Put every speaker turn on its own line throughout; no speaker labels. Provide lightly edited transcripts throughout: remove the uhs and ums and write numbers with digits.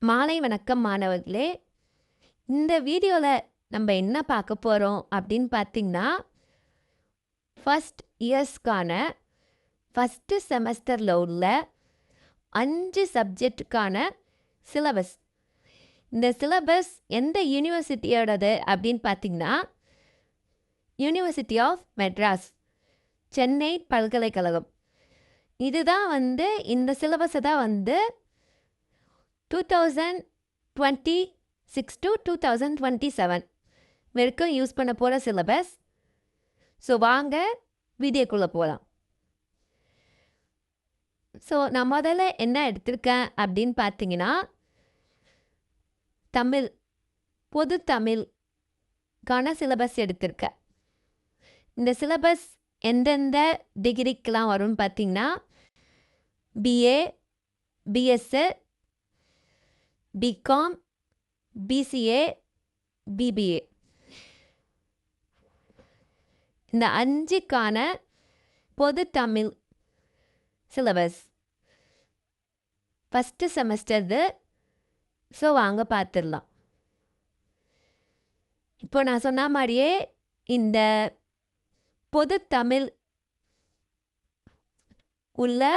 மாலை வணக்கம் மாணவர்களே. இந்த வீடியோவில் நம்ம என்ன பார்க்க போகிறோம் அப்படின்னு பார்த்தீங்கன்னா, ஃபர்ஸ்ட் இயர்ஸ்க்கான ஃபஸ்ட்டு செமஸ்டரில் உள்ள 5 சப்ஜெக்டுக்கான சிலபஸ். இந்த சிலபஸ் எந்த யூனிவர்சிட்டியோடது அப்படின்னு பார்த்தீங்கன்னா, யூனிவர்சிட்டி ஆஃப் மெட்ராஸ், சென்னை பல்கலைக்கழகம். இதுதான் இந்த சிலபஸை தான் 2026 to 2027 வரைக்கும் யூஸ் பண்ண போகிற சிலபஸ். ஸோ வாங்க வீடியோக்குள்ளே போகலாம். ஸோ நான் முதல்ல என்ன எடுத்திருக்கேன் அப்படின்னு பார்த்தீங்கன்னா, தமிழ், பொது தமிழ்கான சிலபஸ் எடுத்திருக்கேன். இந்த சிலபஸ் எந்தெந்த டிகிரிக்கெலாம் வரும்னு பார்த்தீங்கன்னா, BA, BSc, BCom, BCA, BBA. இந்த 5க்கான பொது தமிழ் சிலபஸ் ஃபஸ்ட்டு செமஸ்டர்து. ஸோ வாங்க பார்த்துடலாம். இப்போ நான் சொன்ன மாதிரியே இந்த பொது தமிழ் உள்ள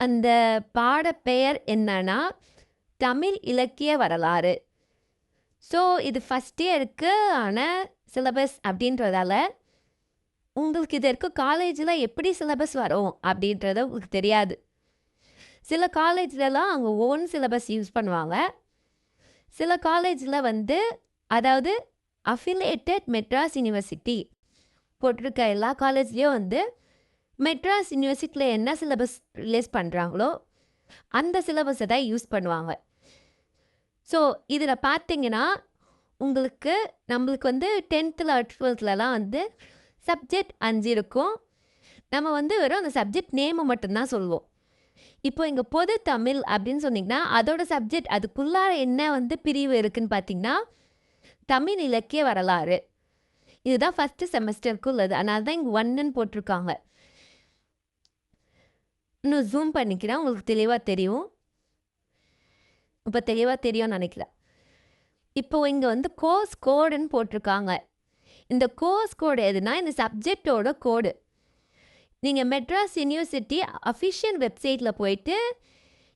அந்த பாடப்பெயர் என்னன்னா தமிழ் இலக்கிய வரலாறு. ஸோ இது ஃபஸ்ட் இயருக்கு ஆன சிலபஸ் அப்படின்றதால உங்களுக்கு இது வரைக்கும் காலேஜில் எப்படி சிலபஸ் வரும் அப்படின்றது உங்களுக்கு தெரியாது. சில காலேஜ்லலாம் அவங்க ஓன் சிலபஸ் யூஸ் பண்ணுவாங்க. சில காலேஜில் அதாவது அஃபிலியேட்டட் மெட்ராஸ் யூனிவர்சிட்டி போட்டிருக்க எல்லா காலேஜ்லேயும் மெட்ராஸ் யூனிவர்சிட்டியில் என்ன சிலபஸ் ரிலீஸ் பண்ணுறாங்களோ அந்த சிலபஸை தான் யூஸ் பண்ணுவாங்க. ஸோ இதில் பார்த்தீங்கன்னா நம்மளுக்கு 10th 12th சப்ஜெக்ட் 5 இருக்கும். நம்ம வெறும் அந்த சப்ஜெக்ட் நேமை மட்டும்தான் சொல்லுவோம். இப்போ இங்கே பொது தமிழ் அப்படின்னு சொன்னிங்கன்னா அதோட சப்ஜெக்ட் அதுக்குள்ளார என்ன பிரிவு இருக்குதுன்னு பார்த்தீங்கன்னா தமிழ் இலக்கிய வரலாறு. இதுதான் ஃபஸ்ட்டு செமஸ்டருக்கு உள்ளது. அதனால தான் இங்கே 1ன்னு போட்டிருக்காங்க. இன்னும் ஜூம் பண்ணிக்கிறேன், உங்களுக்கு தெளிவாக தெரியும். இப்போ தெளிவாக தெரியும்னு நினைக்கிறேன். இப்போ இங்கே கோர்ஸ் கோடுன்னு போட்டிருக்காங்க. இந்த கோர்ஸ் கோடு எதுனா இந்த சப்ஜெக்டோட கோடு. நீங்கள் மெட்ராஸ் யூனிவர்சிட்டி அஃபிஷியல் வெப்சைட்டில் போயிட்டு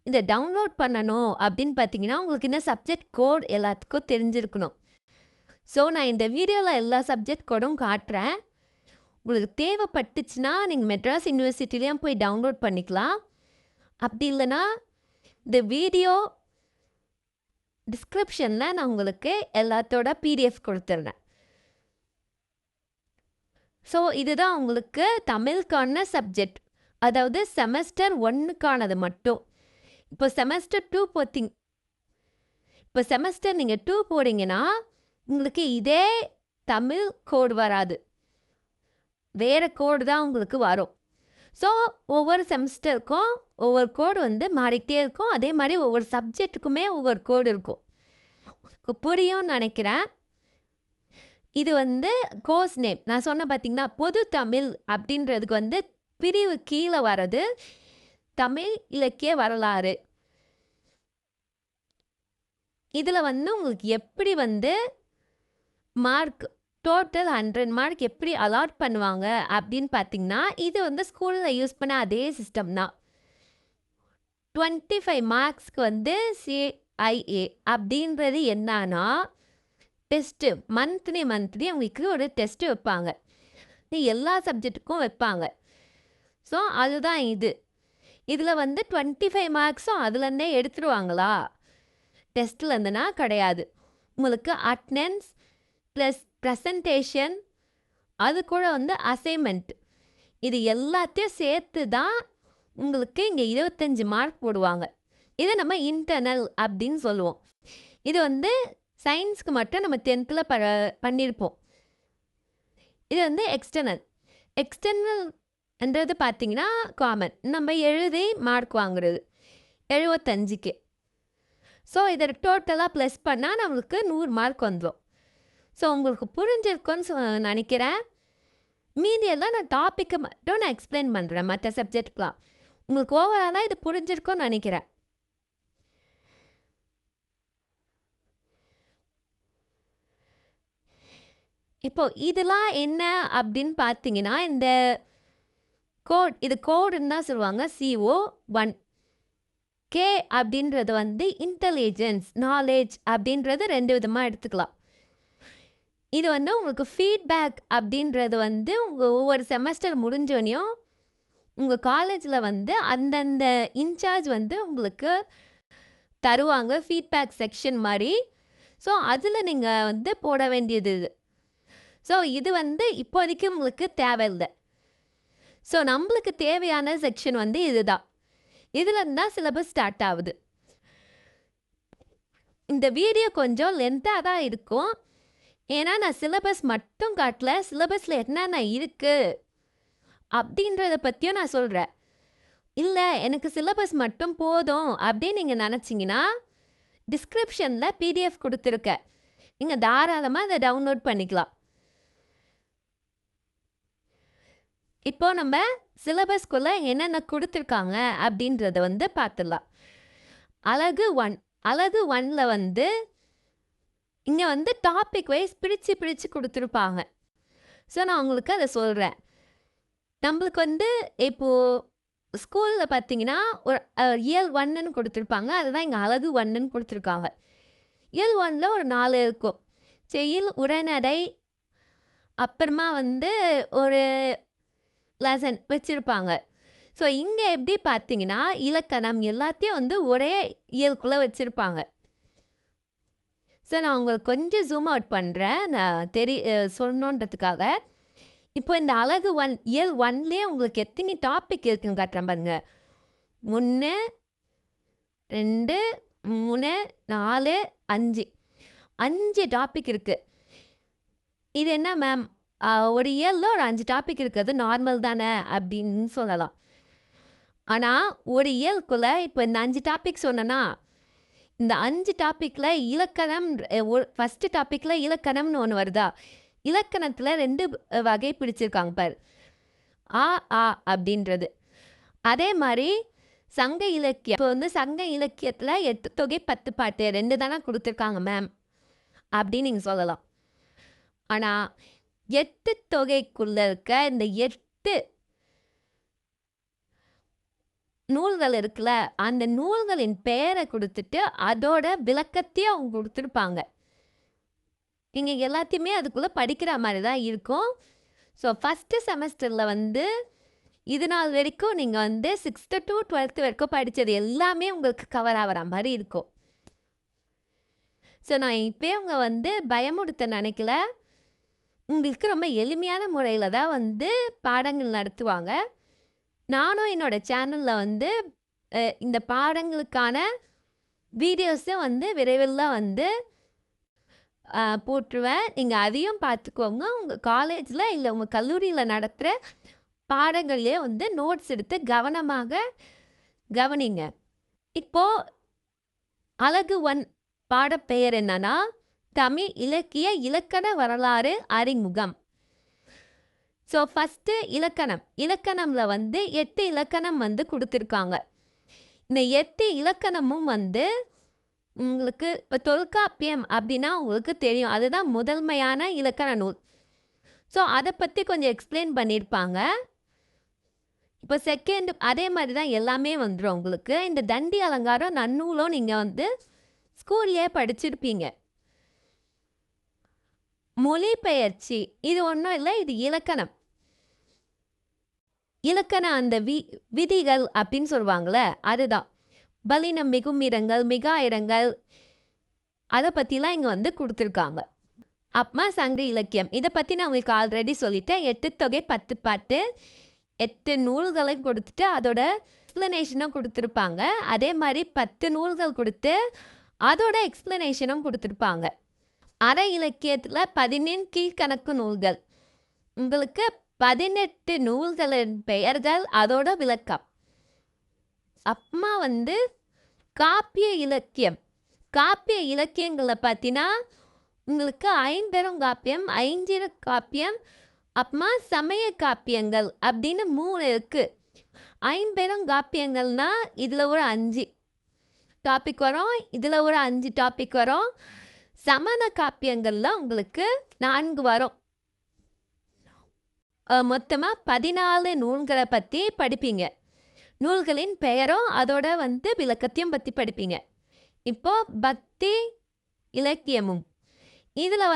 இதை டவுன்லோட் பண்ணணும் அப்படின்னு பார்த்தீங்கன்னா உங்களுக்கு இந்த சப்ஜெக்ட் கோட் எல்லாத்துக்கும் தெரிஞ்சிருக்கணும். ஸோ நான் இந்த வீடியோவில் எல்லா சப்ஜெக்ட் கோடும் காட்டுறேன். உங்களுக்கு தேவைப்பட்டுச்சுன்னா நீங்கள் மெட்ராஸ் யூனிவர்சிட்டிலையும் போய் டவுன்லோட் பண்ணிக்கலாம். அப்படி இல்லைன்னா இந்த வீடியோ டிஸ்கிரிப்ஷனில் நான் உங்களுக்கு எல்லாத்தோட பிடிஎஃப் கொடுத்துட்றேன். ஸோ இதுதான் உங்களுக்கு தமிழுக்கான சப்ஜெக்ட், அதாவது செமஸ்டர் 1க்கானது மட்டும். இப்போ செமஸ்டர் 2 இப்போ செமஸ்டர் நீங்கள் 2 போகிறீங்கன்னா உங்களுக்கு இதே தமிழ் கோடு வராது, வேறு கோடு தான் உங்களுக்கு வரும். ஸோ ஒவ்வொரு செமஸ்டருக்கும் ஒவ்வொரு கோடு மாறிக்கிட்டே இருக்கும். அதே மாதிரி ஒவ்வொரு சப்ஜெக்ட்டுக்குமே ஒவ்வொரு கோடு இருக்கும். புரியும்னு நினைக்கிறேன். இது கோர்ஸ் நேம் நான் சொன்ன பார்த்தீங்கன்னா பொது தமிழ் அப்படின்றதுக்கு பிரிவு கீழே வர்றது தமிழ் இலக்கிய வரலாறு. இதில் உங்களுக்கு எப்படி மார்க் டோட்டல் 100 மார்க் எப்படி அலாட் பண்ணுவாங்க அப்படின்னு பார்த்தீங்கன்னா இது ஸ்கூலில் யூஸ் பண்ண அதே சிஸ்டம் தான். 25 மார்க்ஸ்க்கு சிஐஏ அப்படின்றது என்னன்னா டெஸ்ட்டு மந்த்லி அவங்களுக்கு ஒரு டெஸ்ட்டு வைப்பாங்க. எல்லா சப்ஜெக்ட்டுக்கும் வைப்பாங்க. ஸோ அதுதான் இதில் 25 மார்க்ஸும் அதுலேருந்தே எடுத்துருவாங்களா டெஸ்ட்லேருந்துனா கிடையாது. உங்களுக்கு அட்டெண்டன்ஸ் ப்ளஸ் ப்ரெசன்டேஷன் அது கூட அசைன்மெண்ட் இது எல்லாத்தையும் சேர்த்து தான் உங்களுக்கு இங்கே 25 மார்க் போடுவாங்க. இதை நம்ம இன்டர்னல் அப்படின்னு சொல்லுவோம். இது சயின்ஸ்க்கு மட்டும் நம்ம 10th பண்ணியிருப்போம். இது எக்ஸ்டர்னல்ன்றது பார்த்தீங்கன்னா காமன், நம்ம எழுதி மார்க் வாங்குறது 75க்கு. ஸோ இதை டோட்டலாக ப்ளஸ் பண்ணால் நம்மளுக்கு 100 மார்க் வந்துடும். ஸோ உங்களுக்கு புரிஞ்சிருக்குன்னு நினைக்கிறேன். மீதியெல்லாம் நான் டாப்பிக்கை மட்டும் எக்ஸ்பிளைன் பண்ணுறேன் மற்ற சப்ஜெக்ட்லாம். உங்களுக்கு ஓவராலாக இது புரிஞ்சிருக்கும்னு நினைக்கிறேன். இப்போ இதெல்லாம் என்ன அப்படின்னு பார்த்தீங்கன்னா, இந்த இது கோடுன்னு தான் சொல்லுவாங்க. CO1. கே அப்படின்றது வந்து இன்டெலிஜென்ஸ், நாலேட்ஜ் அப்படின்றது 2 விதமா எடுத்துக்கலாம். இது வந்து உங்களுக்கு ஃபீட்பேக் அப்படின்றது வந்து ஒவ்வொரு செமஸ்டர் முடிஞ்சோனையும் உங்க காலேஜ்ல வந்து அந்தந்த இன்சார்ஜ் வந்து உங்களுக்கு தருவாங்க. ஃபீட்பேக் செக்ஷன் மாரி. ஸோ, அதில நீங்க வந்து போட வேண்டியது இது. ஸோ, இது வந்து இப்போதைக்கு உங்களுக்கு தேவையில்ல. ஸோ, நம்மளுக்கு தேவையான செக்ஷன் வந்து இதுதான். இதுலருந்து தான் சிலபஸ் ஸ்டார்ட் ஆகுது. இந்த வீடியோ கொஞ்சம் லென்த்தா தான் இருக்கும். ஏன்னா, நான் சிலபஸ் மட்டும் காட்டல. சிலபஸ்ல என்னென்ன இருக்கு அப்படின்றத பத்தியும் நான் சொல்றேன். இல்ல, எனக்கு சிலபஸ் மட்டும் போதும் அப்படின்னு நீங்க நெனச்சீங்கன்னா, டிஸ்கிரிப்ஷன்ல பிடிஎஃப் குடுத்துருக்கேன். நீங்க தாராளமா அத டவுன்லோட் பண்ணிக்கலாம். இப்போ நம்ம சிலபஸ்க்குள்ள என்னென்ன குடுத்துருக்காங்க அப்படின்றத வந்து பார்த்துடலாம். அலகு 1. அலகு 1ல வந்து இங்க வந்து டாபிக் வைஸ் பிரிச்சு குடுத்துருப்பாங்க. ஸோ, நான் உங்களுக்கு அத சொல்றேன். நம்மளுக்கு வந்து இப்போ ஸ்கூல்ல பார்த்தீங்கன்னா, ஒரு இயல் 1ன்னு குடுத்துருப்பாங்க. அதுதான் இங்க அலகு 1ன்னு குடுத்துருக்காங்க. இயல் 1ல ஒரு 4 இருக்கும். செய்யுள், உரைநடை, அப்புறமா வந்து ஒரு லெசன் வச்சிருப்பாங்க. ஸோ, இங்க எப்படி பார்த்தீங்கன்னா, இலக்கணம் எல்லாத்தையும் வந்து ஒரே இயலுக்குள்ள வச்சிருப்பாங்க. ஸோ, நான் உங்களுக்கு கொஞ்சம் ஜூம் அவுட் பண்றேன். நான் சொல்லணுன்றதுக்காக. இப்போ இந்த அலகு 1 இயல் 1லயே உங்களுக்கு எத்தனை டாபிக் இருக்குன்னு காட்டுறேன் பாருங்க. 1, 2, 3, 4, 5. 5 டாபிக் இருக்கு. இது என்ன மேம்? ஒரு இயல்ல ஒரு 5 டாபிக் இருக்கிறது நார்மல் தானே அப்படின்னு சொல்லலாம். ஆனா, ஒரு இயலுக்குள்ள இப்போ இந்த 5 டாபிக் சொன்னேன்னா, இந்த 5 டாபிக்ல இலக்கணம் ஃபர்ஸ்ட் டாபிக்ல இலக்கணம்னு ஒண்ணு வருதா? இலக்கணத்துல 2 வகை பிரிச்சிருக்காங்க பாரு. ஆ, ஆ அப்படின்றது. அதே மாரி சங்க இலக்கியம். இப்போ வந்து சங்க இலக்கியத்துல 8 தொகை 10 பாட்டு 2 தானே குடுத்துருக்காங்க மேம் அப்படின்னு நீங்க சொல்லலாம். ஆனா, 8 தொகைக்குள்ள இருக்க இந்த 8 நூல்கள் இருக்குல்ல, அந்த நூல்களின் பெயரை குடுத்துட்டு, அதோட விளக்கத்தையும் அவங்க குடுத்துருப்பாங்க. நீங்க எல்லாத்தையுமே அதுக்குள்ள படிக்கிற மாரி தான் இருக்கும். ஸோ, ஃபர்ஸ்ட் செமஸ்டர்ல வந்து இது நாள் வரைக்கும் நீங்க வந்து 6த் to 12த் வரைக்கும் படிச்சது எல்லாமே உங்களுக்கு கவர் ஆகுற மாரி இருக்கும். ஸோ, நான் இப்பயே உங்கள வந்து பயமுறுத்த நினைக்கல. உங்களுக்கு ரொம்ப எளிமையான முறையில தான் வந்து பாடங்கள் நடத்துவாங்க. நானும் என்னோட சேனல்ல வந்து இந்த பாடங்களுக்கான வீடியோஸும் வந்து விரைவில வந்து போட்டுருவேன். நீங்க அதையும் பார்த்துக்கோங்க. உங்க காலேஜ்ல இல்ல உங்க கல்லூரியில நடத்துற பாடங்கள்லயே வந்து நோட்ஸ் எடுத்து கவனமாக கவனிங்க. இப்போ அலகு 1 பாடப்பெயர் என்னன்னா, தமிழ் இலக்கிய இலக்கண வரலாறு அறிமுகம். ஸோ, ஃபர்ஸ்ட்டு இலக்கணம். இலக்கணம்ல வந்து 8 இலக்கணம் வந்து குடுத்துருக்காங்க. இந்த 8 இலக்கணமும் வந்து உங்களுக்கு இப்போ தொல்காப்பியம் அப்படின்னா உங்களுக்கு தெரியும். அதுதான் முதன்மையான இலக்கண நூல். ஸோ, அதை பத்தி கொஞ்சம் எக்ஸ்பிளைன் பண்ணியிருப்பாங்க. இப்போ செகண்ட் அதே மாரி தான் எல்லாமே வந்துரும் உங்களுக்கு. இந்த தண்டி அலங்காரம், நன்னூலும் நீங்க வந்து ஸ்கூல்லயே படிச்சிருப்பீங்க. மொழிபெயர்ச்சி இது ஒண்ணும் இல்ல. இது இலக்கணம். இலக்கண அந்த விதிகள் அப்படின்னு சொல்லுவாங்கல்ல, அதுதான். பலினம், மிகுமிடங்கள், மிகாயிரங்கள் அதை பத்திலாம் இங்க வந்து குடுத்துருக்காங்க. அப்புறமா சங்க இலக்கியம். இதை பத்தி நான் உங்களுக்கு ஆல்ரெடி சொல்லிட்டேன். 8 தொகை 10 பாட்டு 8 நூல்களை கொடுத்துட்டு அதோட எக்ஸ்பிளனேஷனும் கொடுத்துருப்பாங்க. அதே மாதிரி 10 நூல்கள் கொடுத்து அதோட எக்ஸ்பிளனேஷனும் கொடுத்துருப்பாங்க. அரை இலக்கியத்தில் 18 கீழ்கணக்கு நூல்கள். உங்களுக்கு 18 நூல்களின் பெயர்கள் அதோட விளக்கம். அப்புறமா வந்து காப்பிய இலக்கியம். காப்பிய இலக்கியங்களை பார்த்தீங்கன்னா உங்களுக்கு ஐம்பெருங்காப்பியம், ஐஞ்சிறு காப்பியம், அப்புறமா சமய காப்பியங்கள் அப்படின்னு 3 இருக்கு. ஐம்பெருங்காப்பியங்கள்னா இதில் ஒரு 5 டாபிக் வரும். இதில் ஒரு 5 டாபிக் வரும். சமண காப்பியங்கள்ல உங்களுக்கு 4 வரும். மொத்தமாக 14 நூல்களை பற்றி படிப்பீங்க. நூல்களின் பெயரும் அதோட விளக்கத்தையும் பற்றி படிப்பீங்க. இப்போ பக்தி இலக்கியமும் இதில்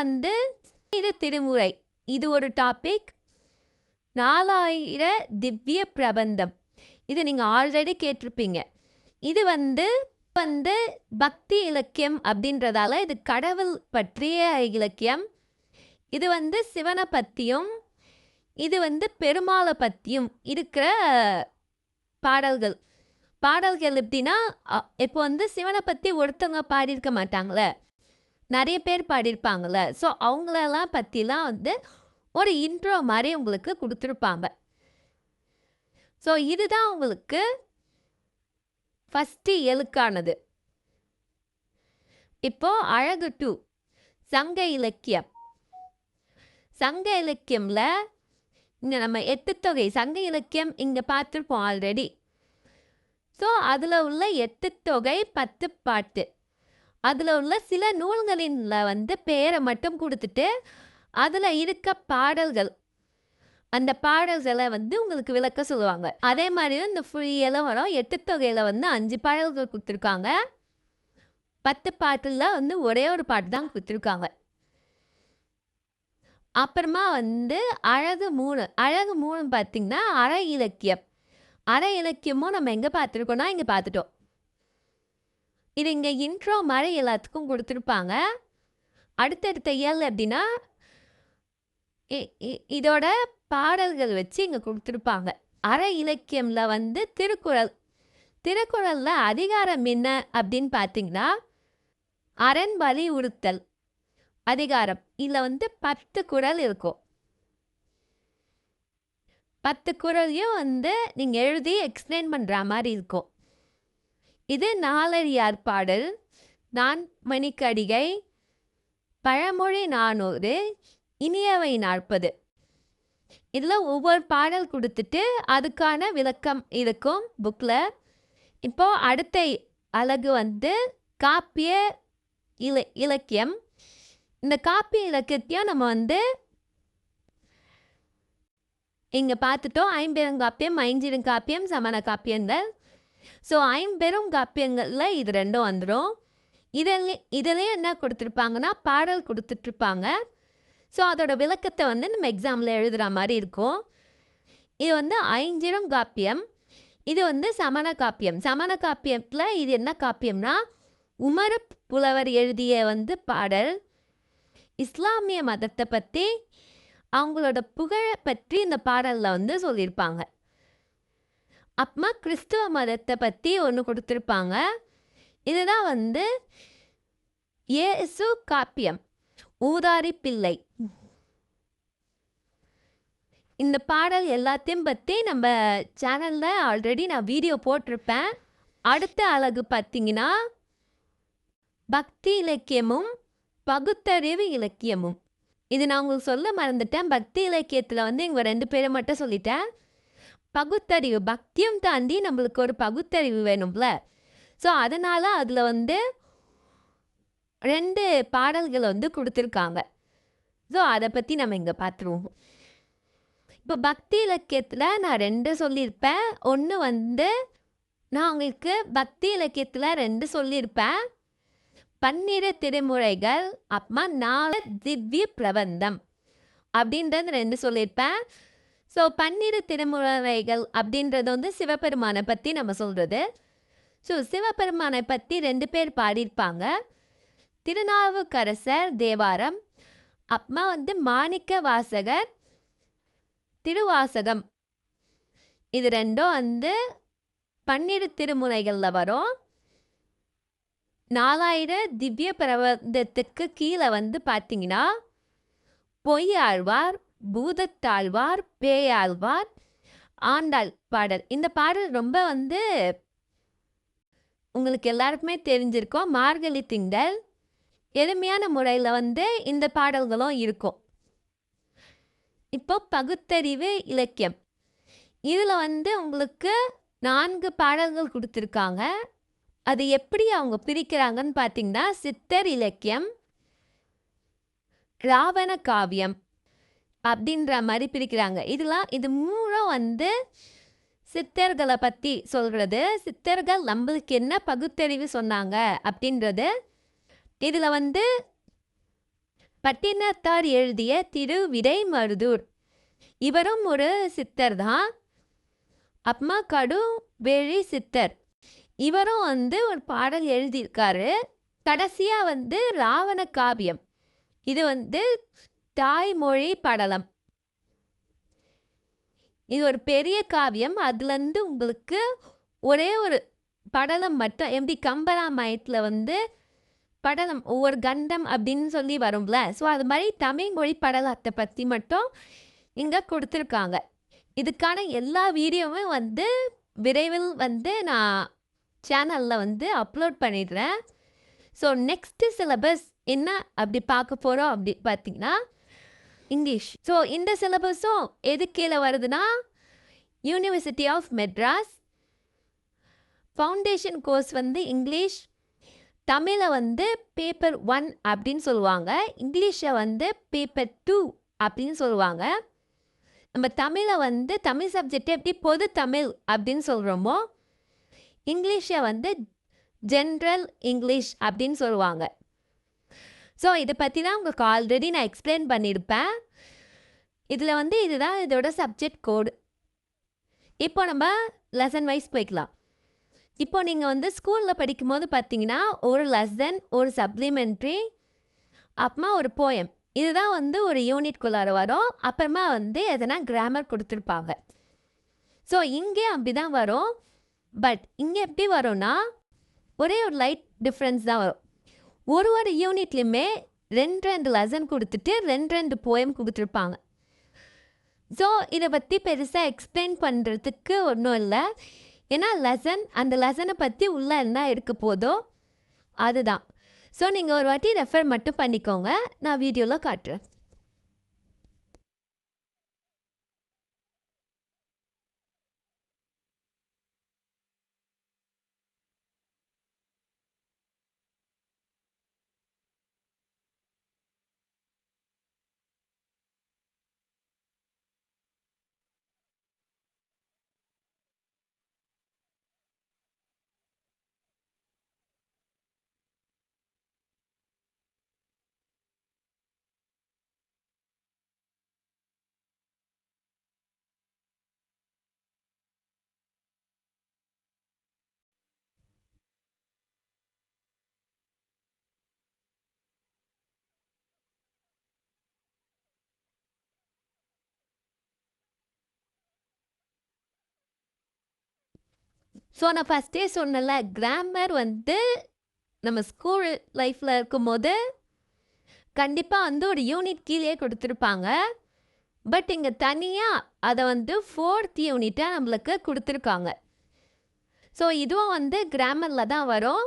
இது திருமுறை, இது ஒரு டாபிக். 4000 திவ்ய பிரபந்தம், இது நீங்கள் ஆல்ரெடி கேட்டிருப்பீங்க. இது பக்தி இலக்கியம் அப்படின்றதால இது கடவுள் பற்றிய இலக்கியம். இது சிவனை பற்றியும் இது பெருமாளை பற்றியும் இருக்கிற பாடல்கள். பாடல்கள் எப்படின்னா, இப்போ சிவனை பற்றி ஒருத்தவங்க பாடியிருக்க மாட்டாங்களே, நிறைய பேர் பாடியிருப்பாங்களே. ஸோ அவங்களெல்லாம் பற்றிலாம் ஒரு இன்ட்ரோ மாதிரி உங்களுக்கு கொடுத்துருப்பாங்க. ஸோ இதுதான் உங்களுக்கு ஃபஸ்ட்டு எழுக்கானது. இப்போ அழகு 2 சங்க இலக்கியம். சங்க இலக்கியமில் இங்கே நம்ம 8 தொகை சங்க இலக்கியம் இங்கே பார்த்துருப்போம் ஆல்ரெடி. ஸோ அதில் உள்ள 8 தொகை 10 பாட்டு, அதில் உள்ள சில நூல்களில் பெயரை மட்டும் கொடுத்துட்டு அதில் இருக்க பாடல்கள், அந்த பாடல்களை உங்களுக்கு விளக்க சொல்லுவாங்க. அதே மாதிரி இந்த ஃபுல்லியெல்லாம் வரும். 8 தொகையில் 5 பாடல்கள் கொடுத்துருக்காங்க. 10 பாட்டில் ஒரே ஒரு பாட்டு தான் கொடுத்துருக்காங்க. அப்புறமா அழகு 3. அழகு 3 பார்த்திங்கன்னா அரை இலக்கியம். அரை இலக்கியமும் நம்ம எங்கே பார்த்துருக்கோன்னா இங்கே பார்த்துட்டோம். இது இங்கே இன்ட்ரோ மாதிரி எல்லாத்துக்கும் கொடுத்துருப்பாங்க. அடுத்தடுத்த இயல் எப்படின்னா இதோட பாடல்கள் வச்சு இங்கே கொடுத்துருப்பாங்க. அரை இலக்கியமில் திருக்குறள். திருக்குறளில் அதிகாரம் என்ன அப்படின்னு பார்த்தீங்கன்னா அரண் வலியுறுத்தல் அதிகாரம். இதில் 10 குறள் இருக்கும். 10 குறளையும் நீங்கள் எழுதி எக்ஸ்பிளைன் பண்ணுற மாதிரி இருக்கும். இது நாலடியார் பாடல், நான் மணிக்கடிகை, பழமொழி 400, இனியவை 40. இதில் ஒவ்வொரு பாடல் கொடுத்துட்டு அதுக்கான விளக்கம் இருக்கும் புக்கில். இப்போது அடுத்த அழகு காப்பிய இலக்கியம். இந்த காப்பிய இலக்கியத்தையும் நம்ம இங்கே பார்த்துட்டோம். ஐம்பெருங்காப்பியம், ஐஞ்சிறுகாப்பியம், சமண காப்பியங்கள். ஸோ ஐம்பெருங்காப்பியங்களில் இது ரெண்டும் வந்துடும். இதுலேயும் என்ன கொடுத்துருப்பாங்கன்னா பாடல் கொடுத்துட்ருப்பாங்க. ஸோ அதோட விளக்கத்தை நம்ம எக்ஸாமில் எழுதுகிற மாதிரி இருக்கும். இது ஐஞ்சிறுகாப்பியம். இது சமண காப்பியம். சமண காப்பியத்தில் இது என்ன காப்பியம்னா உமர புலவர் எழுதிய பாடல். இஸ்லாமிய மதத்தை பற்றி அவங்களோட புகழை பற்றி இந்த பாடலில் சொல்லியிருப்பாங்க. அப்புறமா கிறிஸ்துவ மதத்தை பற்றி ஒன்று கொடுத்துருப்பாங்க. இதுதான் இயேசு காப்பியம், ஊதாரி பிள்ளை. இந்த பாடல் எல்லாத்தையும் பற்றி நம்ம சேனலில் ஆல்ரெடி நான் வீடியோ போட்டிருப்பேன். அடுத்த அழகு பார்த்தீங்கன்னா பக்தி இலக்கியமும் பகுத்தறிவு இலக்கியமும். இது நான் உங்களுக்கு சொல்ல மறந்துட்டேன். பக்தி இலக்கியத்தில் இவங்க 2 பேரை மட்டும் சொல்லிட்டேன். பகுத்தறிவு, பக்தியும் தாண்டி நம்மளுக்கு ஒரு பகுத்தறிவு வேணும்ல. ஸோ அதனால் அதில் 2 பாடல்கள் கொடுத்துருக்காங்க. ஸோ அதை பற்றி நம்ம இங்கே பார்த்துருவோம். இப்போ பக்தி இலக்கியத்தில் நான் 2 சொல்லியிருப்பேன். ஒன்று நான் உங்களுக்கு பக்தி இலக்கியத்தில் 2 சொல்லியிருப்பேன். 12 திருமுறைகள், அப்புறமா 4 திவ்ய பிரபந்தம் அப்படின்றது 2 சொல்லியிருப்பேன். ஸோ 12 திருமுறைகள் அப்படின்றது சிவபெருமானை பற்றி நம்ம சொல்கிறது. ஸோ சிவபெருமானை பற்றி 2 பேர் பாடியிருப்பாங்க. திருநாவுக்கரசர் தேவாரம், அப்புறமா மாணிக்க வாசகர் திருவாசகம். இது ரெண்டும் 12 திருமுறைகளில் வரும். 4000 திவ்ய பிரபந்தத்துக்கு கீழே பார்த்தீங்கன்னா பொய்யாழ்வார், பூதத்தாழ்வார், பேயாழ்வார், ஆண்டாள் பாடல். இந்த பாடல் ரொம்ப உங்களுக்கு எல்லாருக்குமே தெரிஞ்சிருக்கும். மார்கழி திங்கள் எளிமையான முறையில் இந்த பாடல்களும் இருக்கும். இப்போ பகுத்தறிவு இலக்கியம். இதில் உங்களுக்கு 4 பாடல்கள் கொடுத்துருக்காங்க. அது எப்படி அவங்க பிரிக்கிறாங்கன்னு பார்த்தீங்கன்னா சித்தர் இலக்கியம், ராவண காவியம், அப்படின்ற மாதிரி பிரிக்கிறாங்க. இது மூணும் வந்து சித்தர்களை பற்றி சொல்கிறது. சித்தர்கள் நம்மளுக்கு என்ன பகுத்தறிவு சொன்னாங்க அப்படின்றது. இதில் வந்து பட்டினத்தார் எழுதிய திரு விடைமருதூர், இவரும் ஒரு சித்தர் தான். அப்மா கடு வேழி சித்தர், இவரும் வந்து ஒரு பாடல் எழுதியிருக்காரு. கடைசியாக வந்து ராவண காவியம், இது வந்து தாய்மொழி படலம். இது ஒரு பெரிய காவியம். அதுலேருந்து உங்களுக்கு ஒரே ஒரு படலம் மட்டும், எப்படி கம்பராமாயணத்தில் வந்து படலம் ஒவ்வொரு கண்டம் அப்படின்னு சொல்லி வரும்ல, ஸோ அது மாதிரி தமிழ் மொழி படலத்தை பற்றி மட்டும் இங்கே கொடுத்துருக்காங்க. இதுக்கான எல்லா வீடியோவும் வந்து விரைவில் வந்து நான் சேனலில் வந்து அப்லோட் பண்ணிடுறேன். ஸோ நெக்ஸ்ட்டு சிலபஸ் என்ன அப்படி பார்க்க போகிறோம் அப்படி பார்த்திங்கன்னா இங்கிலீஷ். ஸோ இந்த சிலபஸும் எது கீழே வருதுன்னா, university of Madras foundation course வந்து இங்கிலீஷ். தமிழை வந்து பேப்பர் 1 அப்படின்னு சொல்லுவாங்க, இங்கிலீஷை வந்து பேப்பர் 2 அப்படின்னு சொல்லுவாங்க. நம்ம தமிழை வந்து தமிழ் சப்ஜெக்டை எப்படி பொது தமிழ் அப்படின்னு சொல்கிறோமோ, இங்கிலீஷை வந்து ஜென்ரல் இங்கிலீஷ் அப்படின்னு சொல்லுவாங்க. ஸோ இதை பற்றி தான் உங்களுக்கு ஆல்ரெடி நான் எக்ஸ்பிளைன் பண்ணியிருப்பேன். இதில் வந்து இதுதான் இதோட சப்ஜெக்ட் கோடு. இப்போ நம்ம லெசன் வைஸ் போய்க்கலாம். இப்போ நீங்கள் வந்து ஸ்கூலில் படிக்கும்போது பார்த்தீங்கன்னா ஒரு லெசன், ஒரு சப்ளிமெண்ட்ரி, அப்புறமா ஒரு போயம், இதுதான் வந்து ஒரு யூனிட்குள்ளார வரும். அப்புறமா வந்து எதனா கிராமர் கொடுத்துருப்பாங்க. ஸோ இங்கே அப்படி தான் வரும். பட் இங்கே எப்படி வரும்னா ஒரே ஒரு லைட் டிஃப்ரென்ஸ் தான் வரும். ஒரு யூனிட்லையுமே 2 லெசன் கொடுத்துட்டு 2 போயம் கொடுத்துருப்பாங்க. ஸோ இதை பற்றி பெருசாக எக்ஸ்பிளைன் பண்ணுறதுக்கு ஒன்றும் இல்லை. ஏன்னா அந்த லெசனை பற்றி உள்ளே என்ன இருக்க போதோ அதுதான். ஸோ நீங்கள் ஒரு வாட்டி ரெஃபர் மட்டும் பண்ணிக்கோங்க, நான் வீடியோவில் காட்டுறேன். ஸோ நான் ஃபஸ்ட்டே சொன்னல, கிராமர் வந்து நம்ம ஸ்கூல் லைஃப்பில் இருக்கும்போது கண்டிப்பாக வந்து ஒரு யூனிட் கீழே கொடுத்துருப்பாங்க. பட் இங்கே தனியாக அதை வந்து 4th யூனிட்டாக நம்மளுக்கு கொடுத்துருக்காங்க. ஸோ இதுவும் வந்து கிராமரில் தான் வரும்.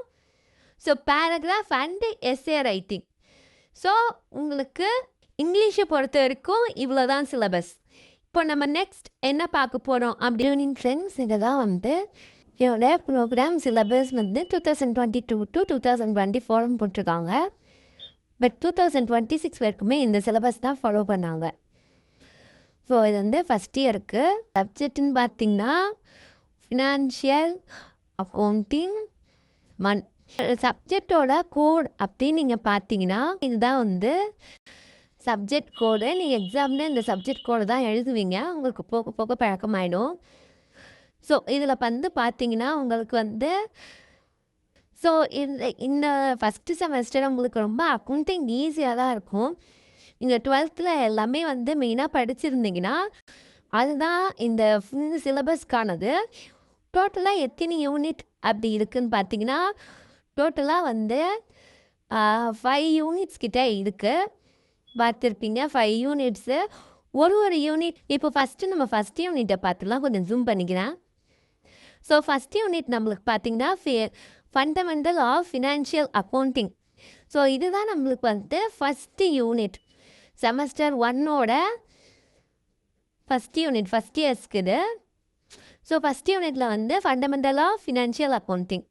So paragraph and S A writing. So உங்களுக்கு இங்கிலீஷை பொறுத்த வரைக்கும் இவ்வளோ தான் சிலபஸ். இப்போ நம்ம நெக்ஸ்ட் என்ன பார்க்க போகிறோம் அப்படின்னு ஃப்ரெண்ட்ஸ், இதை தான் வந்து என்னோட ப்ரோக்ராம் சிலபஸ் வந்து 2022 to 2024 போட்டிருக்காங்க. பட் 2026 வரைக்குமே இந்த சிலபஸ் தான் ஃபாலோ பண்ணாங்க. ஸோ இது வந்து ஃபஸ்ட் இயருக்கு சப்ஜெக்ட்னு பார்த்திங்கன்னா ஃபினான்ஷியல் அக்கௌண்டிங் சப்ஜெக்டோட கோட் அப்படின்னு நீங்கள் பார்த்தீங்கன்னா இதுதான் வந்து சப்ஜெக்ட் கோடு. நீங்கள் எக்ஸாமில் இந்த சப்ஜெக்ட் கோடு தான் எழுதுவீங்க, உங்களுக்கு போக போக பழக்கமாயிடும். ஸோ இதில் வந்து பார்த்தீங்கன்னா உங்களுக்கு வந்து ஸோ இந்த ஃபஸ்ட்டு செமஸ்டர் உங்களுக்கு ரொம்ப அக்கௌண்டிங் ஈஸியாக தான் இருக்கும். நீங்கள் 12th எல்லாமே வந்து மெயினாக படிச்சிருந்தீங்கன்னா அதுதான் இந்த ஃபுல் சிலபஸ்க்கானது. டோட்டலாக எத்தனை யூனிட் அப்படி இருக்குதுன்னு பார்த்தீங்கன்னா டோட்டலாக வந்து 5 யூனிட்ஸ் கிட்டே இருக்குது. பார்த்துருப்பீங்க 5 யூனிட்ஸு. ஒரு யூனிட் இப்போ ஃபஸ்ட்டு நம்ம ஃபஸ்ட் யூனிட்டை பார்த்துலாம் கொஞ்சம் ஜூம் பண்ணிக்கிறேன். ஸோ ஃபஸ்ட் யூனிட் நம்மளுக்கு பார்த்திங்கன்னா fundamental of financial accounting. So இதுதான் நம்மளுக்கு வந்து ஃபஸ்ட்டு யூனிட், செமஸ்டர் 1ஓட ஃபஸ்ட் யூனிட், ஃபஸ்ட் இயர்ஸ்க்கு இது. ஸோ ஃபஸ்ட் யூனிட்டில் வந்து ஃபண்டமெண்டல் ஆஃப் ஃபினான்ஷியல் அக்கௌண்டிங்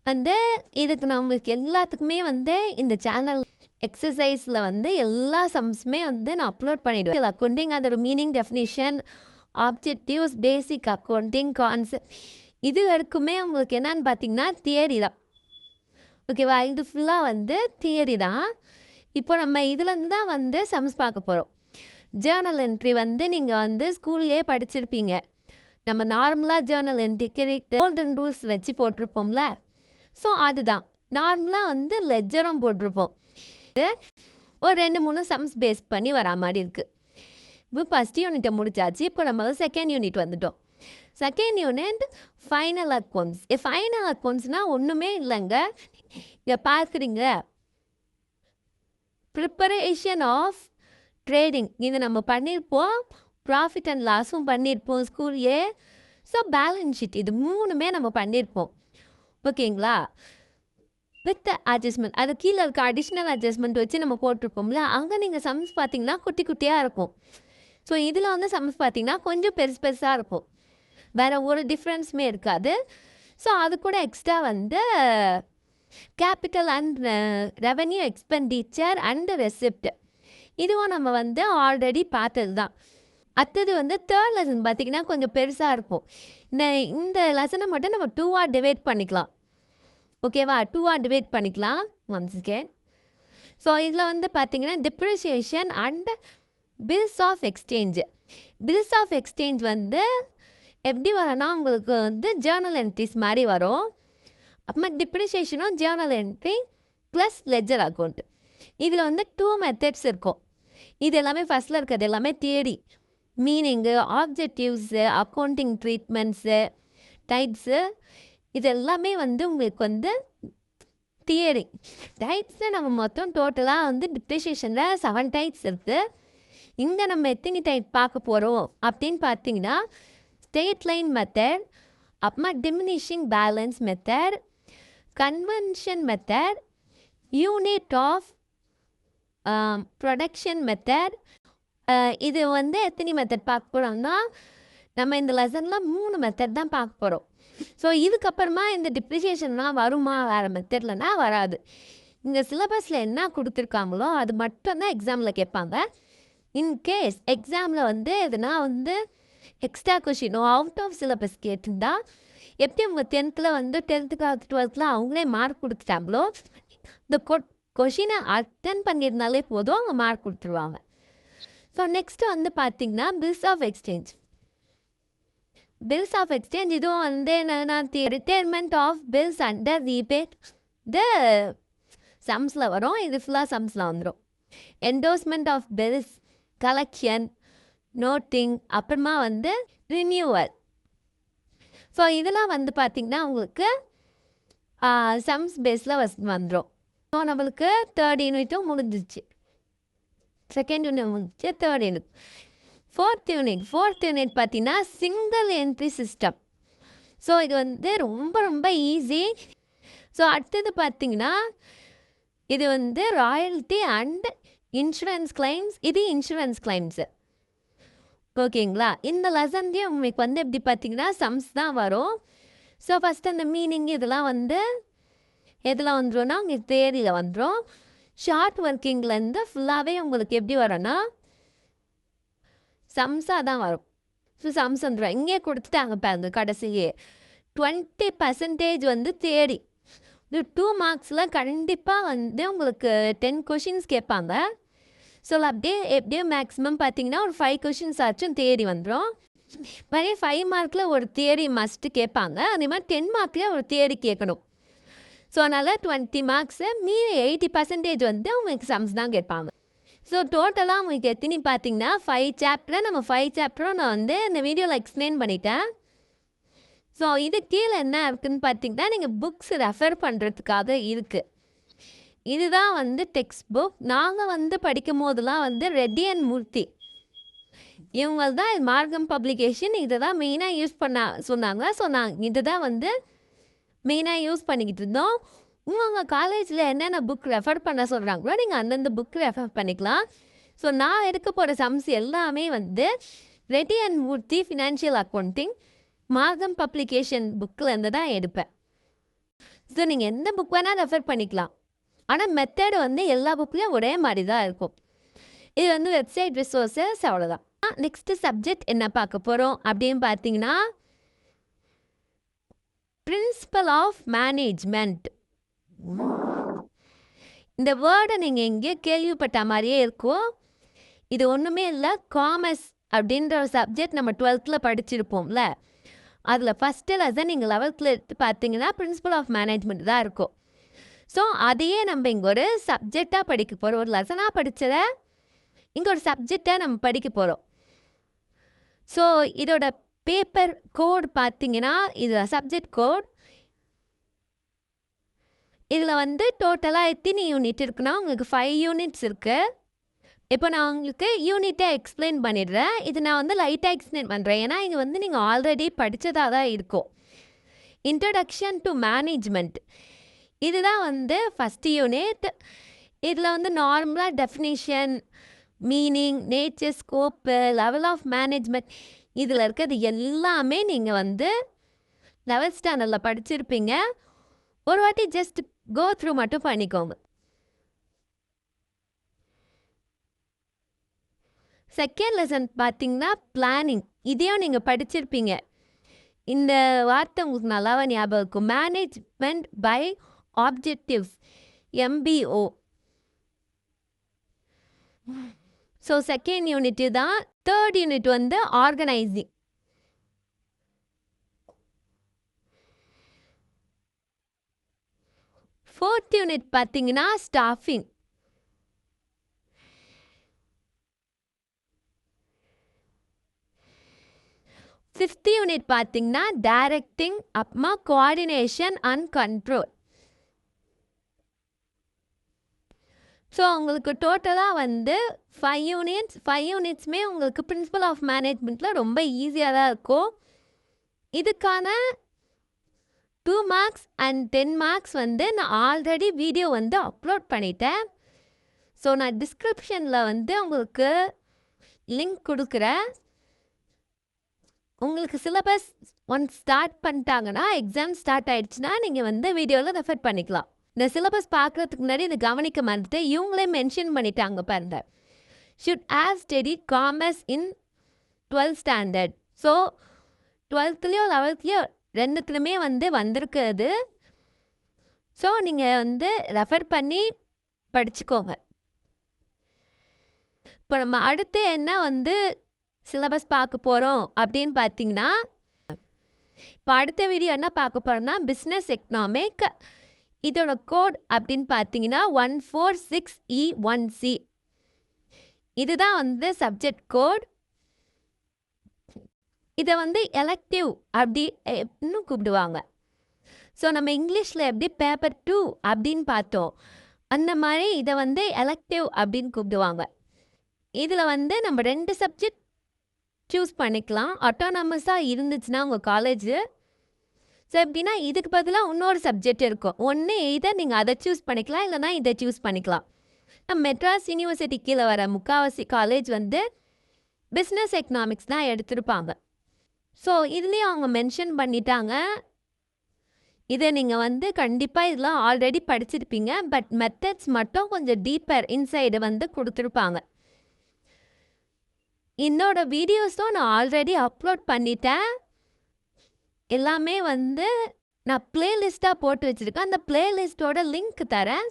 வந்து இதுக்கு நம்மளுக்கு எல்லாத்துக்குமே வந்து இந்த சேனல் எக்ஸசைஸில் வந்து எல்லா சம்ஸுமே வந்து நான் அப்லோட் பண்ணிவிடுவேன். அக்கௌண்டிங் அதோட மீனிங், டெஃபினிஷன், ஆப்ஜெக்டிவ்ஸ், பேசிக் அக்கௌண்டிங், கான்செப்ட், இது வரைக்குமே உங்களுக்கு என்னன்னு பார்த்தீங்கன்னா தியரி தான். ஓகேவா? இது ஃபுல்லாக வந்து தியரி தான். இப்போ நம்ம இதுலேருந்து தான் வந்து சம்ஸ் பார்க்க போகிறோம். ஜேர்னல் என்ட்ரி வந்து நீங்கள் வந்து ஸ்கூல்லேயே படிச்சிருப்பீங்க. நம்ம நார்மலாக ஜேர்னல் என்ட்ரிக்கு கோல்டன் ரூல்ஸ் வச்சு போட்டிருப்போம்ல. ஸோ அதுதான் நார்மலாக வந்து லெஜரும் போட்டிருப்போம். ஒரு 2-3 சம்ஸ் பேஸ் பண்ணி வரா மாதிரி இருக்குது. இப்போ ஃபஸ்ட் யூனிட்டை முடிச்சாச்சு. இப்போ நம்ம செகண்ட் யூனிட் வந்துட்டோம். Second unit final accounts. Final அக்கௌண்ட்ஸ்னால் ஒன்றுமே இல்லைங்க. இங்கே பார்க்குறீங்க, ப்ரிப்பரேஷன் ஆஃப் ட்ரேடிங் இது நம்ம பண்ணியிருப்போம். ப்ராஃபிட் அண்ட் லாஸும் பண்ணியிருப்போம் ஸ்கூல்லே. ஸோ பேலன்ஸ் ஷீட் இது 3மே நம்ம பண்ணியிருப்போம். ஓகேங்களா? வித் அட்ஜஸ்ட்மெண்ட், அது கீழே இருக்க அடிஷ்னல் அட்ஜஸ்ட்மெண்ட் வச்சு நம்ம போட்டிருப்போம்ல. அங்கே நீங்கள் சம்ஸ் பார்த்தீங்கன்னா குட்டி குட்டியாக இருக்கும். ஸோ இதில் வந்து சம்ஸ் பார்த்தீங்கன்னா கொஞ்சம் பெருசாக இருக்கும். வேறு ஒரு டிஃப்ரென்ஸுமே இருக்காது. ஸோ அது கூட எக்ஸ்ட்ரா வந்து capital and revenue expenditure and receipt இதுவும் நம்ம வந்து ஆல்ரெடி பார்த்தது தான். அடுத்தது வந்து தேர்ட் லெசன் பார்த்திங்கன்னா கொஞ்சம் பெருசாக இருக்கும். இந்த லெசனை மட்டும் நம்ம 2ஆக டிவைட் பண்ணிக்கலாம். ஓகேவா? 2ஆக டிவைட் பண்ணிக்கலாம். Once again. ஸோ இதில் வந்து பார்த்திங்கன்னா depreciation and bills of exchange. Bills of exchange வந்து எப்படி வரும்னா உங்களுக்கு வந்து ஜேர்னல் என்ட்ரிஸ் மாதிரி வரும். அப்புறமா டிப்ரிசியேஷனும் journal entry plus ledger account. இதில் வந்து 2 மெத்தட்ஸ் இருக்கும். இது எல்லாமே ஃபஸ்ட்டில் இருக்கிறது எல்லாமே theory. Meaning, objectives, accounting treatments, types, இது எல்லாமே வந்து உங்களுக்கு வந்து தியரி. டைப்ஸில் நம்ம மொத்தம் டோட்டலாக வந்து டிப்ரிசியேஷனில் 7 டைப்ஸ் இருக்குது. இங்கே நம்ம எத்தனை டைப் பார்க்க போகிறோம் அப்படின்னு பார்த்தீங்கன்னா ஸ்ட்ரெயிட் லைன் மெத்தட், அப்புறமா diminishing balance method, convention method, unit of production method. இது வந்து எத்தனை மெத்தட் பார்க்க போகிறோம்னா நம்ம இந்த லெசனில் 3 மெத்தட் தான் பார்க்க போகிறோம். ஸோ இதுக்கப்புறமா இந்த டிப்ரிசியேஷன்லாம் வருமா வேறு மெத்தட்லனா வராது. இங்கே சிலபஸில் என்ன கொடுத்துருக்காங்களோ அது மட்டும்தான் எக்ஸாமில் கேட்பாங்க. இன்கேஸ் எக்ஸாமில் வந்து எதுனா வந்து எக்ஸ்ட்ரா கொஷினோ அவுட் ஆஃப் சிலபஸ் கேட்டிருந்தா எப்படி உங்கள் 10th வந்து 10th 12th அவங்களே மார்க் கொடுத்துட்டாங்களோ இந்த கொஷினை அட்டன் பண்ணியிருந்தாலே போதும் அவங்க மார்க் கொடுத்துருவாங்க. ஸோ நெக்ஸ்ட்டு வந்து பார்த்திங்கன்னா bills of exchange. Bills of exchange இதுவும் வந்து என்னென்னா retirement of bills under rebate the சம்ஸில் வரும். இது ஃபுல்லாக சம்ஸில் வந்துடும். Endorsement of bills, collection, noting, அப்புறமா வந்து ரினியூவல். ஸோ இதெல்லாம் வந்து பார்த்திங்கன்னா உங்களுக்கு சம்ஸ் பேஸில் வந்துடும். ஸோ நம்மளுக்கு தேர்ட் யூனிட்டும் முடிஞ்சிச்சு. செகண்ட் யூனிட் முடிஞ்சு தேர்ட் யூனிட். ஃபோர்த் யூனிட் பார்த்தீங்கன்னா சிங்கிள் என்ட்ரி சிஸ்டம். ஸோ இது வந்து ரொம்ப ரொம்ப ஈஸி. ஸோ அடுத்தது பார்த்திங்கன்னா இது வந்து ராயல்ட்டி அண்ட் இன்சூரன்ஸ் கிளைம்ஸ். இது இன்சூரன்ஸ் கிளைம்ஸு. ஓகேங்களா? இந்த லெசன்லேயே உங்களுக்கு வந்து எப்படி பார்த்திங்கன்னா சம்ஸ் தான் வரும். ஸோ ஃபஸ்ட்டு அந்த மீனிங் இதெல்லாம் வந்து எதில் வந்துடும்னா உங்களுக்கு தேரியில் வந்துடும். ஷார்ட் ஒர்க்கிங்லேருந்து ஃபுல்லாகவே உங்களுக்கு எப்படி வரும்னா சம்ஸாக தான் வரும். ஸோ சம்ஸ் வந்துடும். இங்கே கொடுத்துட்டாங்க பாருங்க கடைசியே 20% வந்து தேரி. இது 2 மார்க்ஸில் கண்டிப்பாக வந்து உங்களுக்கு 10 கொஷின்ஸ் கேட்பாங்க. ஸோ அப்படியே எப்படியும் மேக்ஸிமம் பார்த்தீங்கன்னா ஒரு 5 கொஷின்ஸ் ஆச்சும் தேரி வந்துடும். மாதிரி 5 மார்க்கில் ஒரு தியரி மஸ்ட்டு கேட்பாங்க. அதே மாதிரி 10 மார்க்கில் ஒரு தியரி கேட்கணும். ஸோ அதனால் 20 மார்க்ஸு மீறி 80% வந்து உங்களுக்கு சம்ஸ் தான் கேட்பாங்க. ஸோ டோட்டலாக உங்களுக்கு எத்தனை பார்த்தீங்கன்னா 5 சாப்டர். நம்ம 5 சாப்டரும் நான் வந்து இந்த வீடியோவில் எக்ஸ்பிளைன் பண்ணிட்டேன். ஸோ இது கீழே என்ன இருக்குதுன்னு பார்த்தீங்கன்னா நீங்கள் புக்ஸ் ரெஃபர் பண்ணுறதுக்காக இருக்குது. இதுதான் வந்து டெக்ஸ்ட் புக். நாங்கள் வந்து படிக்கும் போதெல்லாம் வந்து ரெட்டி அண்ட் மூர்த்தி இவங்க தான் மார்க்கம் பப்ளிகேஷன் இதை தான் மெயினாக யூஸ் பண்ண சொன்னாங்க. ஸோ நாங்கள் இதை தான் வந்து மெயினாக யூஸ் பண்ணிக்கிட்டு இருந்தோம். உங்கள் காலேஜில் என்னென்ன புக் ரெஃபர் பண்ண சொல்கிறாங்களோ நீங்கள் அந்தந்த புக் ரெஃபர் பண்ணிக்கலாம். ஸோ நான் எடுக்க போகிற சம்ஸ் எல்லாமே வந்து Reddy and Murthy financial accounting மார்க்கம் பப்ளிகேஷன் புக்கில் இருந்து தான் எடுப்பேன். ஸோ நீங்கள் எந்த புக் வேணால் ரெஃபர் பண்ணிக்கலாம். ஆனால் மெத்தட் வந்து எல்லா புக்லேயும் ஒரே மாதிரி தான் இருக்கும். இது வந்து வெப்சைட் ரிசோர்ஸஸ் அவ்வளோதான். நெக்ஸ்ட்டு சப்ஜெக்ட் என்ன பார்க்க போகிறோம் அப்படின்னு பார்த்தீங்கன்னா பிரின்சிபல் ஆஃப் மேனேஜ்மெண்ட். இந்த வேர்டை நீங்கள் எங்கேயோ கேள்விப்பட்ட மாதிரியே இருக்கும். இது ஒன்றுமே இல்லை, காமர்ஸ் அப்படின்ற ஒரு சப்ஜெக்ட் நம்ம 12th படிச்சிருப்போம்ல, அதில் ஃபஸ்ட்டு லெசன் நீங்கள் 11th எடுத்து பார்த்தீங்கன்னா பிரின்சிபல் ஆஃப் மேனேஜ்மெண்ட் தான் இருக்கும். ஸோ அதையே நம்ம இங்கே ஒரு சப்ஜெக்டாக படிக்க போகிறோம். ஒரு லெசனாக படித்ததை இங்கே ஒரு சப்ஜெக்டாக நம்ம படிக்க போகிறோம். ஸோ இதோட பேப்பர் கோட் பார்த்தீங்கன்னா இது சப்ஜெக்ட் கோட். இதில் வந்து டோட்டலாக எத்தனை யூனிட் இருக்குன்னா உங்களுக்கு 5 யூனிட்ஸ் இருக்குது. இப்போ நான் உங்களுக்கு யூனிட்டை எக்ஸ்பிளைன் பண்ணிடுறேன். இது நான் வந்து லைட்டாக எக்ஸ்பிளைன் பண்ணுறேன், ஏன்னா இது வந்து நீங்கள் ஆல்ரெடி படித்ததாக தான் இருக்கும். இன்ட்ரடக்ஷன் டு மேனேஜ்மெண்ட் இதுதான் வந்து ஃபஸ்ட்டு யூனிட். இதில் வந்து நார்மலாக definition, meaning, nature, scope, level of management இதில் இருக்கிறது எல்லாமே நீங்கள் வந்து 11th ஸ்டாண்டர்டில் படிச்சிருப்பீங்க. ஒரு வாட்டி ஜஸ்ட் கோ த்ரூ மட்டும் பண்ணிக்கோங்க. செகண்ட் லெசன் பார்த்தீங்கன்னா பிளானிங். இதையும் நீங்கள் படிச்சிருப்பீங்க. இந்த வார்த்தை உங்களுக்கு நல்லாவே ஞாபகம் இருக்கும். Management by objectives, MBO. So second unit தான். தேர்ட் யூனிட் வந்து ஆர்கனைசிங். ஃபோர்த் யூனிட் பார்த்தீங்கன்னா ஸ்டாஃபிங். ஃபிஃப்த் யூனிட் பார்த்தீங்கன்னா டைரக்டிங், அப்புறமா கோஆர்டினேஷன் அண்ட் கண்ட்ரோல். ஸோ உங்களுக்கு டோட்டலாக வந்து 5 யூனிட்ஸ். 5 யூனிட்ஸுமே உங்களுக்கு பிரின்சிபல் ஆஃப் மேனேஜ்மெண்ட்டில் ரொம்ப ஈஸியாக தான் இருக்கும். இதுக்கான 2 மார்க்ஸ் அண்ட் 10 மார்க்ஸ் வந்து நான் ஆல்ரெடி வீடியோ வந்து அப்லோட் பண்ணிட்டேன். ஸோ நான் டிஸ்கிரிப்ஷனில் வந்து உங்களுக்கு லிங்க் கொடுக்குறேன். உங்களுக்கு சிலபஸ் ஒன்ஸ் ஸ்டார்ட் பண்ணிட்டாங்கன்னா, எக்ஸாம் ஸ்டார்ட் ஆகிடுச்சுன்னா நீங்கள் வந்து வீடியோவில் ரெஃபர் பண்ணிக்கலாம். இந்த சிலபஸ் பார்க்குறதுக்கு முன்னாடி இதை கவனிக்க மறந்துட்டு இவங்களே மென்ஷன் பண்ணிட்டாங்க பாருங்க. Should have studied commerce in 12th standard. So 12th 11th ரெண்டுத்துலையுமே வந்து வந்திருக்கிறது. ஸோ நீங்கள் வந்து ரெஃபர் பண்ணி படிச்சுக்கோங்க. இப்போ நம்ம அடுத்து என்ன வந்து சிலபஸ் பார்க்க போகிறோம் அப்படின்னு பார்த்தீங்கன்னா, இப்போ அடுத்த வீடியோ என்ன பார்க்க போகிறோம்னா பிஸ்னஸ் எக்கனாமிக். இதோட கோட் அப்படின்னு பார்த்தீங்கன்னா 146E1C. இதுதான் வந்து சப்ஜெக்ட் கோட். இதை வந்து எலக்டிவ் அப்படி இன்னும் கூப்பிடுவாங்க. ஸோ நம்ம இங்கிலீஷில் எப்படி பேப்பர் 2 அப்படின்னு பார்த்தோம், அந்த மாதிரி இதை வந்து எலக்டிவ் அப்படின்னு கூப்பிடுவாங்க. இதில் வந்து நம்ம 2 சப்ஜெக்ட் சூஸ் பண்ணிக்கலாம். ஆட்டோனமஸாக இருந்துச்சுன்னா உங்கள் காலேஜு. ஸோ எப்படின்னா இதுக்கு பதிலாக இன்னொரு சப்ஜெக்ட் இருக்கும். ஒன்று இதை நீங்கள் அதை சூஸ் பண்ணிக்கலாம், இல்லைனா இதை சூஸ் பண்ணிக்கலாம். மெட்ராஸ் யூனிவர்சிட்டி கீழே வர முக்கால்வாசி காலேஜ் வந்து பிஸ்னஸ் எக்கனாமிக்ஸ் தான் எடுத்திருப்பாங்க. ஸோ இதுலேயும் அவங்க மென்ஷன் பண்ணிட்டாங்க. இதை நீங்கள் வந்து கண்டிப்பாக இதெல்லாம் ஆல்ரெடி படிச்சிருப்பீங்க. பட் மெத்தட்ஸ் மட்டும் கொஞ்சம் டீப்பர் இன்சைடு வந்து கொடுத்துருப்பாங்க. என்னோட வீடியோஸும் நான் ஆல்ரெடி அப்லோட் பண்ணிட்டேன். எல்லாமே வந்து நான் பிளேலிஸ்ட்டாக போட்டு வச்சுருக்கேன். அந்த பிளேலிஸ்ட்டோட லிங்க் தரேன்,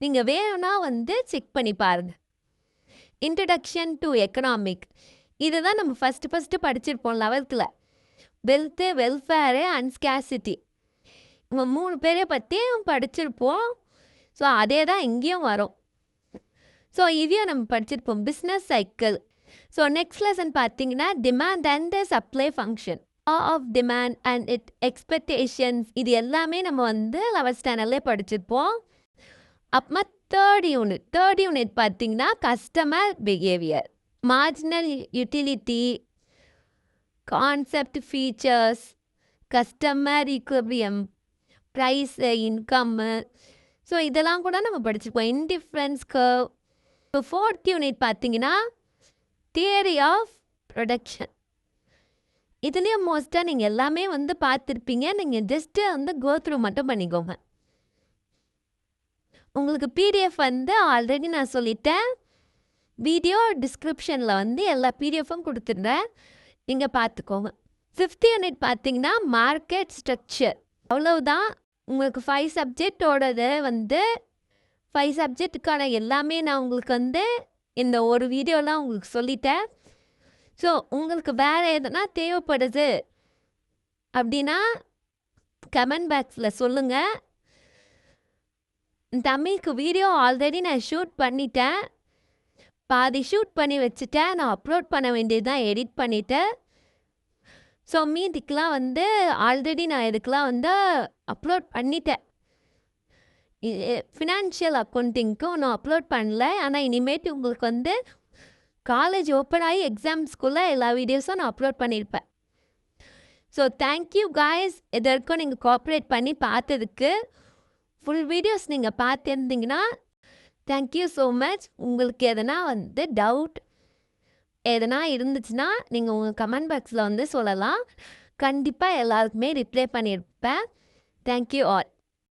நீங்கள் வேணும்னா வந்து செக் பண்ணி பாருங்கள். இன்ட்ரடக்ஷன் டு எக்கனாமிக் இதுதான் நம்ம ஃபஸ்ட்டு படிச்சிருப்போம் 11th. வெல்த்து, வெல்ஃபேரு அண்ட் ஸ்கேசிட்டி இவங்க 3 பேரை பற்றியும் படிச்சிருப்போம். ஸோ அதே தான் இங்கேயும் வரும். ஸோ இதையும் நம்ம படிச்சிருப்போம். Business cycle. So next lesson பார்த்தீங்கன்னா demand and supply function, of demand and it expectations. இது எல்லாமே நம்ம வந்து 11th ஸ்டாண்டர்ட்லேயே படிச்சிருப்போம். அப்புறமா தேர்ட் யூனிட் பார்த்தீங்கன்னா customer behaviour, marginal utility, concept, features, customer equilibrium, price, income. So இதெல்லாம் கூட நம்ம படிச்சிருப்போம். Indifference curve. இப்போ ஃபோர்த் யூனிட் பார்த்தீங்கன்னா தியரி ஆஃப் ப்ரொடக்ஷன். இதுலேயும் மோஸ்ட்டாக நீங்கள் எல்லாமே வந்து பார்த்துருப்பீங்க. நீங்கள் ஜஸ்ட்டு வந்து கோ த்ரூ மட்டும் பண்ணிக்கோங்க. உங்களுக்கு பிடிஎஃப் வந்து ஆல்ரெடி நான் சொல்லிட்டேன். வீடியோ டிஸ்கிரிப்ஷனில் வந்து எல்லா பிடிஎஃப்பும் கொடுத்துருந்தேன். நீங்கள் பார்த்துக்கோங்க. 5th யூனிட் பார்த்தீங்கன்னா மார்க்கெட் ஸ்ட்ரக்சர். அவ்வளவுதான். உங்களுக்கு 5 சப்ஜெக்டோடது வந்து 5 சப்ஜெக்ட்டுக்கான எல்லாமே நான் உங்களுக்கு வந்து இந்த ஒரு வீடியோலாம் உங்களுக்கு சொல்லிட்டேன். ஸோ உங்களுக்கு வேறு எதனா தேவைப்படுது அப்படின்னா கமெண்ட் பாக்ஸில் சொல்லுங்கள். தமிழுக்கு வீடியோ ஆல்ரெடி நான் ஷூட் பண்ணிட்டேன். பாதி ஷூட் பண்ணி வச்சுட்டேன். நான் அப்லோட் பண்ண வேண்டியது தான் எடிட் பண்ணிவிட்டேன். ஸோ மீதிக்கெலாம் வந்து ஆல்ரெடி நான் இதுக்கெலாம் வந்து அப்லோட் பண்ணிட்டேன். ஃபினான்ஷியல் அக்கௌண்டிங்க்கும் நான் அப்லோட் பண்ணல. ஆனால் இனிமேட்டு உங்களுக்கு வந்து காலேஜ் ஓப்பன் ஆகி எக்ஸாம்ஸ்குள்ளே எல்லா வீடியோஸும் நான் அப்லோட் பண்ணியிருப்பேன். So thank you guys. இது வரைக்கும் நீங்கள் கோஆப்ரேட் பண்ணி பார்த்ததுக்கு. ஃபுல் வீடியோஸ் நீங்கள் பார்த்துருந்தீங்கன்னா தேங்க்யூ ஸோ மச். உங்களுக்கு எதனா வந்து டவுட் எதனா இருந்துச்சுன்னா நீங்கள் உங்கள் கமெண்ட் பாக்ஸில் வந்து சொல்லலாம். கண்டிப்பாக எல்லாருக்குமே ரிப்ளை பண்ணியிருப்பேன். Thank you all.